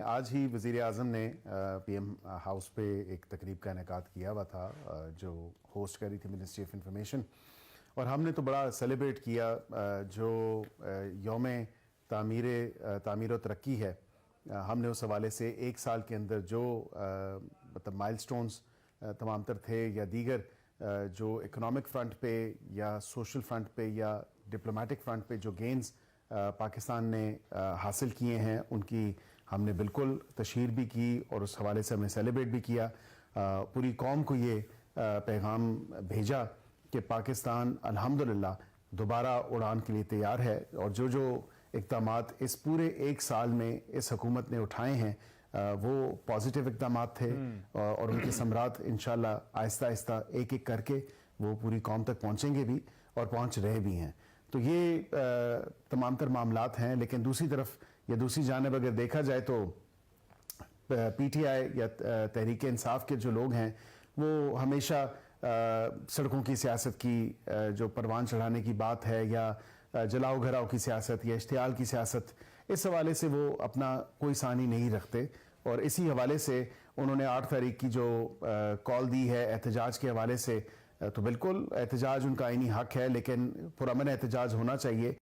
آج ہی وزیر اعظم نے پی ایم ہاؤس پہ ایک تقریب کا انعقاد کیا ہوا تھا جو ہوسٹ کری تھی منسٹری آف انفارمیشن، اور ہم نے تو بڑا سیلیبریٹ کیا جو یوم تعمیر و ترقی ہے۔ ہم نے اس حوالے سے ایک سال کے اندر جو مطلب مائل سٹونز تمام تر تھے، یا دیگر جو اکنامک فرنٹ پہ یا سوشل فرنٹ پہ یا ڈپلومیٹک فرنٹ پہ جو گینز پاکستان نے حاصل کیے ہیں، ان کی ہم نے بالکل تشہیر بھی کی، اور اس حوالے سے ہم نے سیلیبریٹ بھی کیا۔ پوری قوم کو یہ پیغام بھیجا کہ پاکستان الحمدللہ دوبارہ اڑان کے لیے تیار ہے، اور جو اقدامات اس پورے ایک سال میں اس حکومت نے اٹھائے ہیں وہ پازیٹیو اقدامات تھے، اور ان کے ثمرات انشاءاللہ آہستہ آہستہ ایک ایک کر کے وہ پوری قوم تک پہنچیں گے بھی، اور پہنچ رہے بھی ہیں۔ تو یہ تمام تر معاملات ہیں، لیکن دوسری طرف یا دوسری جانب اگر دیکھا جائے تو پی ٹی آئی یا تحریک انصاف کے جو لوگ ہیں وہ ہمیشہ سڑکوں کی سیاست کی، جو پروان چڑھانے کی بات ہے، یا جلاؤ گھراؤ کی سیاست یا اشتعال کی سیاست، اس حوالے سے وہ اپنا کوئی ثانی نہیں رکھتے، اور اسی حوالے سے انہوں نے 8 تاریخ کی جو کال دی ہے احتجاج کے حوالے سے، تو بالکل احتجاج ان کا آئینی حق ہے، لیکن پرامن احتجاج ہونا چاہیے۔